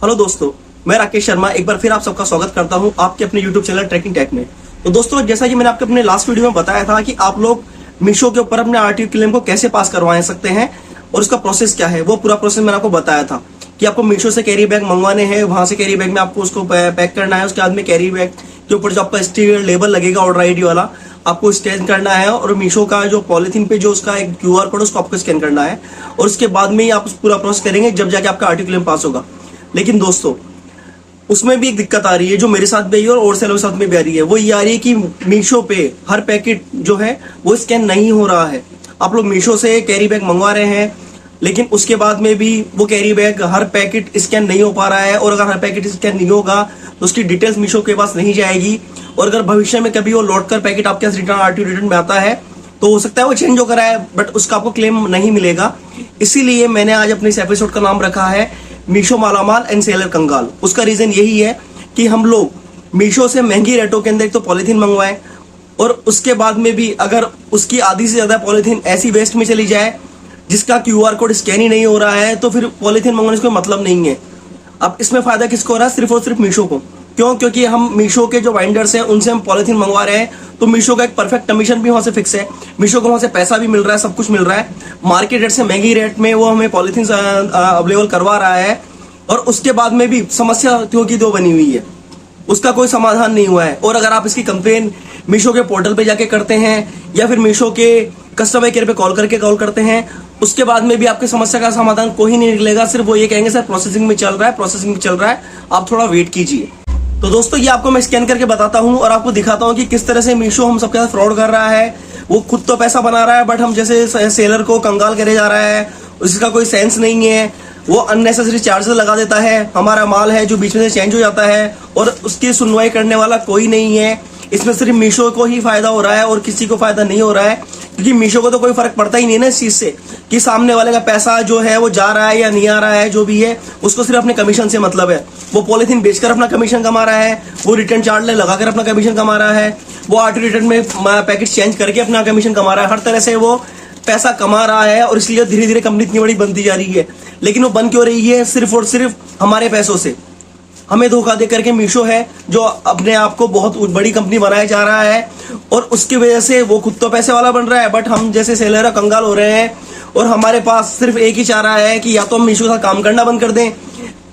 Hello दोस्तों, मैं राकेश शर्मा एक बार फिर आप सबका स्वागत करता हूं आपके अपने यूट्यूब चैनल ट्रैकिंग टेक में। तो दोस्तों, जैसा कि मैंने आपके अपने लास्ट वीडियो में बताया था कि आप लोग मीशो के ऊपर अपने आरटीओ क्लेम को कैसे पास करवा सकते हैं और उसका प्रोसेस क्या है, वो पूरा प्रोसेस मैंने आपको बताया था कि आपको मीशो से कैरी बैग मंगवाने हैं, वहां से कैरी बैग में आपको उसको पैक करना है। उसके बाद में कैरी बैग के ऊपर जो आपका स्टीकर लेबल लगेगा ऑर्डर आईडी वाला, आपको स्कैन करना है और मीशो का जो पॉलिथीन पे जो उसका एक क्यूआर कोड उसको आपको स्कैन करना है और उसके बाद में ही आप पूरा प्रोसेस करेंगे, जब जाके आपका आरटीओ क्लेम पास होगा। लेकिन दोस्तों, उसमें भी एक दिक्कत आ रही है जो मेरे साथ भी आई है और सेलर के साथ में भी आ रही है। वो ये आ रही है कि मीशो पे हर पैकेट जो है वो स्कैन नहीं हो रहा है। आप लोग मीशो से कैरी बैग मंगवा रहे हैं, लेकिन उसके बाद में भी वो कैरी बैग हर पैकेट स्कैन नहीं हो पा रहा है। और अगर हर पैकेट स्कैन नहीं होगा तो उसकी डिटेल्स मीशो के पास नहीं जाएगी। और अगर भविष्य में कभी वो लौट कर पैकेट आपके पास रिटर्न आरटीओ रिटर्न में आता है तो हो सकता है वो चेंज हो कर आए, बट उसका आपको क्लेम नहीं मिलेगा। इसीलिए मैंने आज अपने इस एपिसोड का नाम रखा है मीशो मालामाल एंड सेलर कंगाल। उसका रीजन यही है कि हम लोग मीशो से महंगी रेटों के अंदर एक तो पॉलिथीन मंगवाएं और उसके बाद में भी अगर उसकी आधी से ज्यादा पॉलिथीन ऐसी वेस्ट में चली जाए जिसका क्यूआर कोड स्कैन ही नहीं हो रहा है, तो फिर पॉलिथीन मंगवाने से कोई मतलब नहीं है। अब इसमें फायदा किसको हो रहा है? सिर्फ और सिर्फ मीशो को। क्यों? क्योंकि हम मीशो के जो वाइंडर्स हैं उनसे हम पॉलिथीन मंगवा रहे हैं, तो मीशो का एक परफेक्ट कमीशन भी वहां से फिक्स है। मीशो को वहां से पैसा भी मिल रहा है, सब कुछ मिल रहा है। मार्केट रेट से महंगी रेट में वो हमें पॉलिथीन अवेलेबल करवा रहा है और उसके बाद में भी समस्या त्यों की त्यों बनी हुई है, उसका कोई समाधान नहीं हुआ है। और अगर आप इसकी कंप्लेन मीशो के पोर्टल पे जाके करते हैं या फिर मीशो के कस्टमर केयर पे कॉल करते हैं, उसके बाद में भी आपकी समस्या का समाधान कोई नहीं निकलेगा। सिर्फ वो ये कहेंगे सर प्रोसेसिंग में चल रहा है, आप थोड़ा वेट कीजिए। तो दोस्तों, ये आपको मैं स्कैन करके बताता हूं और आपको दिखाता हूं कि किस तरह से मीशो हम सबके साथ फ्रॉड कर रहा है। वो खुद तो पैसा बना रहा है, बट हम जैसे सेलर को कंगाल करे जा रहा है, उसका कोई सेंस नहीं है। वो अननेसेसरी चार्जेस लगा देता है, हमारा माल है जो बीच में से चेंज हो जाता है और उसकी सुनवाई करने वाला कोई नहीं है। इसमें सिर्फ मीशो को ही फायदा हो रहा है और किसी को फायदा नहीं हो रहा है, क्योंकि मीशो को तो कोई फर्क पड़ता ही नहीं ना इस चीज से कि सामने वाले का पैसा जो है वो जा रहा है या नहीं आ रहा है। जो भी है उसको सिर्फ अपने कमीशन से मतलब है। वो पॉलिथीन बेचकर अपना कमीशन कमा रहा है, वो रिटर्न चार्ज लगाकर अपना कमीशन कमा रहा है, वो आरटीओ रिटर्न में पैकेट चेंज करके अपना कमीशन कमा रहा है। हर तरह से वो पैसा कमा रहा है और इसलिए धीरे धीरे कंपनी इतनी बड़ी बनती जा रही है। लेकिन वो बन क्यों रही है? सिर्फ और सिर्फ हमारे पैसों से। हमें धोखा दे करके मीशो है जो अपने आप को बहुत बड़ी कंपनी बनाया जा रहा है और उसकी वजह से वो खुद तो पैसे वाला बन रहा है, बट हम जैसे सेलर कंगाल हो रहे हैं। और हमारे पास सिर्फ एक ही चारा है कि या तो हम मीशो के साथ काम करना बंद कर दें,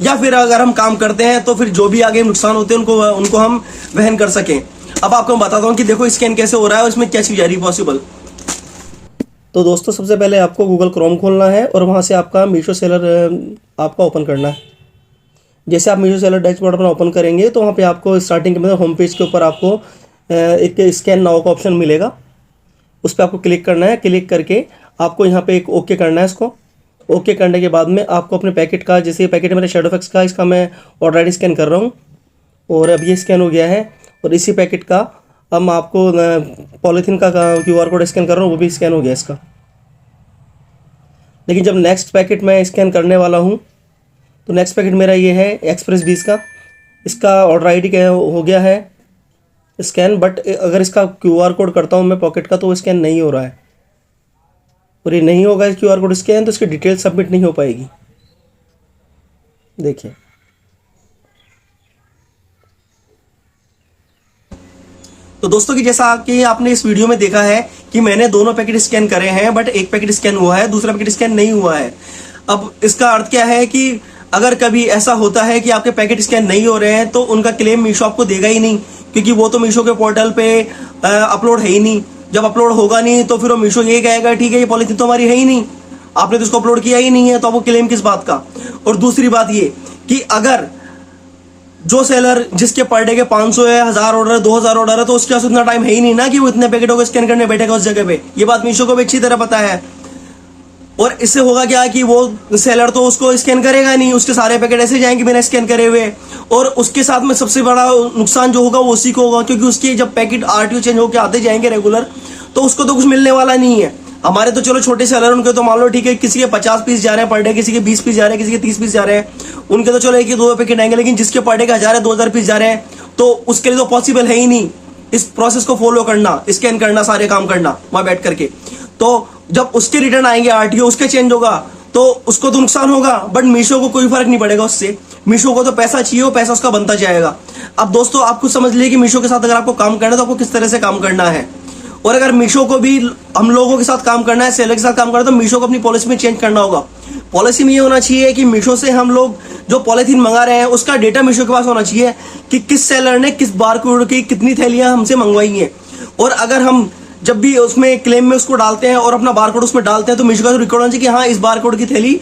या फिर अगर हम काम करते हैं तो फिर जो भी आगे नुकसान होते हैं उनको हम वहन कर सकें। अब आपको मैं बताता हूँ कि देखो स्कैन कैसे हो रहा है और इसमें क्या चीज आ रही है पॉसिबल। तो दोस्तों, सबसे पहले आपको गूगल क्रोम खोलना है और वहाँ से आपका मीशो सेलर आपका ओपन करना है। जैसे आप मीशो सेलर डैशबोर्ड अपना ओपन करेंगे तो वहाँ पे आपको स्टार्टिंग के मतलब होम पेज के ऊपर आपको एक स्कैन नाउ का ऑप्शन मिलेगा, उस पर आपको क्लिक करना है। क्लिक करके आपको यहाँ पे एक ओके करना है। इसको ओके करने के बाद में आपको अपने पैकेट का, जैसे पैकेट है मेरे शेडोफेक्स का, इसका मैं ऑलरेडी स्कैन कर रहा हूँ और अब ये स्कैन हो गया है। और इसी पैकेट का अब मैं आपको पॉलीथीन का क्यूआर कोड स्कैन कर रहा हूँ, वो भी स्कैन हो गया इसका। लेकिन जब नेक्स्ट पैकेट मैं स्कैन करने वाला हूँ तो नेक्स्ट पैकेट मेरा ये है एक्सप्रेस 20 का। इसका ऑर्डर आईडी क्या हो गया है स्कैन, बट अगर इसका क्यूआर कोड करता हूँ मैं पॉकेट का तो वो स्कैन नहीं हो रहा है। और ये नहीं होगा क्यूआर कोड स्कैन तो इसकी डिटेल सबमिट नहीं हो पाएगी। देखिए, तो दोस्तों की जैसा कि आपने इस वीडियो में देखा है कि मैंने दोनों पैकेट स्कैन करे हैं, बट एक पैकेट स्कैन हुआ है, दूसरा पैकेट स्कैन नहीं हुआ है। अब इसका अर्थ क्या है कि अगर कभी ऐसा होता है कि आपके पैकेट स्कैन नहीं हो रहे हैं तो उनका क्लेम मीशो आपको देगा ही नहीं, क्योंकि वो तो मीशो के पोर्टल पे अपलोड है ही नहीं। जब अपलोड होगा नहीं तो फिर वो मीशो ये कहेगा ठीक है ये पॉलिथीन तो हमारी है ही नहीं, आपने तो इसको अपलोड किया ही नहीं है, तो आपको क्लेम किस बात का। और दूसरी बात ये कि अगर जो सेलर जिसके पर डे के 500 है, 1000 ऑर्डर है, 2000 ऑर्डर है, तो उसके पास उतना टाइम है ही नहीं ना कि वो इतने पैकेटों को स्कैन करने बैठेगा उस जगह पे। ये बात मीशो को भी अच्छी तरह पता है। और इससे होगा क्या कि वो सेलर तो उसको स्कैन करेगा नहीं, उसके सारे पैकेट ऐसे जाएंगे बिना स्कैन करे हुए। और उसके साथ में सबसे बड़ा नुकसान जो होगा वो उसी को होगा, क्योंकि उसके जब पैकेट आरटीओ चेंज होकर आते जाएंगे रेगुलर, तो उसको तो कुछ मिलने वाला नहीं है। हमारे तो चलो छोटे सेलर, उनके तो मान लो ठीक है किसी के 50 पीस जा रहे हैं पर डे, किसी के 20 पीस जा रहे हैं, किसी के 30 पीस जा रहे हैं, उनके तो चलो एक ही दो पैकेट आएंगे। लेकिन जिसके पर डे का 1000 2000 पीस जा रहे हैं तो उसके लिए तो पॉसिबल है ही नहीं इस प्रोसेस को फॉलो करना, स्कैन करना, सारे काम करना वहां बैठ करके। तो जब उसके रिटर्न आएंगे आरटीओ उसके चेंज होगा तो उसको तो नुकसान होगा, बट मीशो को कोई फर्क नहीं पड़ेगा उससे, मीशो को तो पैसा चाहिए, वो पैसा उसका बनता जाएगा। अब दोस्तों आप कुछ समझ लीजिए कि मीशो के साथ अगर आपको काम करना है तो आपको किस तरह से काम करना है, और अगर मीशो को भी हम लोगों के साथ काम करना है, सेलर के साथ काम करना है, तो मीशो को अपनी पॉलिसी में चेंज करना होगा। पॉलिसी में ये होना चाहिए कि मीशो से हम लोग जो पॉलिथीन मंगा रहे हैं उसका डेटा मीशो के पास होना चाहिए कि किस सेलर ने किस बारकोड की कितनी थैलियां हमसे मंगवाई हैं। और अगर हम जब भी उसमें क्लेम में उसको डालते हैं और अपना बारकोड उसमें डालते हैं तो मीशो का रिकॉर्ड होना चाहिए कि हाँ इस बारकोड की थैली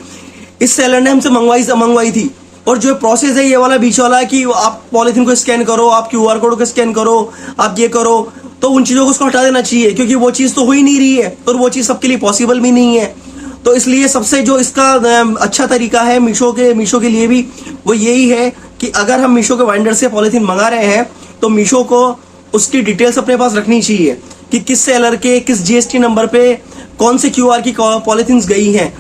इस सेलर ने हमसे मंगवाई थी। और जो प्रोसेस है ये वाला बीच वाला कि आप पॉलिथीन को स्कैन करो, आप क्यूआर कोड को स्कैन करो, आप ये करो, तो उन चीजों को उसको हटा देना चाहिए, क्योंकि वो चीज तो हो ही नहीं रही है और वो चीज सबके लिए पॉसिबल भी नहीं है। तो इसलिए सबसे जो इसका अच्छा तरीका है मीशो के लिए भी वो यही है कि अगर हम मीशो के वेंडर से पॉलिथीन मंगा रहे हैं तो मीशो को उसकी डिटेल्स अपने पास रखनी चाहिए कि किस सेलर के किस जीएसटी नंबर पे कौन से क्यूआर की पॉलिथीन गई हैं,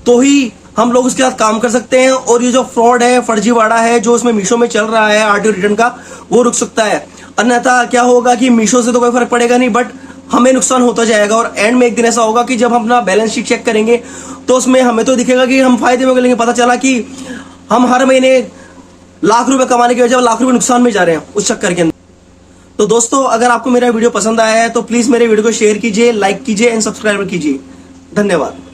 तो ही हम लोग उसके साथ काम कर सकते हैं। और ये जो फ्रॉड है, फर्जीवाड़ा है जो उसमें मीशो में चल रहा है आरटीओ रिटर्न का, वो रुक सकता है। अन्यथा क्या होगा कि मीशो से तो कोई फर्क पड़ेगा नहीं, बट हमें नुकसान होता जाएगा। और एंड में एक दिन ऐसा होगा कि जब हम अपना बैलेंस शीट चेक करेंगे तो उसमें हमें तो दिखेगा कि हम फायदे में, लेकिन पता चला कि हम हर महीने लाख रुपए कमाने के बजाय लाख रुपए नुकसान में जा रहे हैं उस चक्कर के अंदर। तो दोस्तों अगर आपको मेरा वीडियो पसंद आया है तो प्लीज मेरे वीडियो को शेयर कीजिए, लाइक कीजिए एंड सब्सक्राइब कीजिए। धन्यवाद।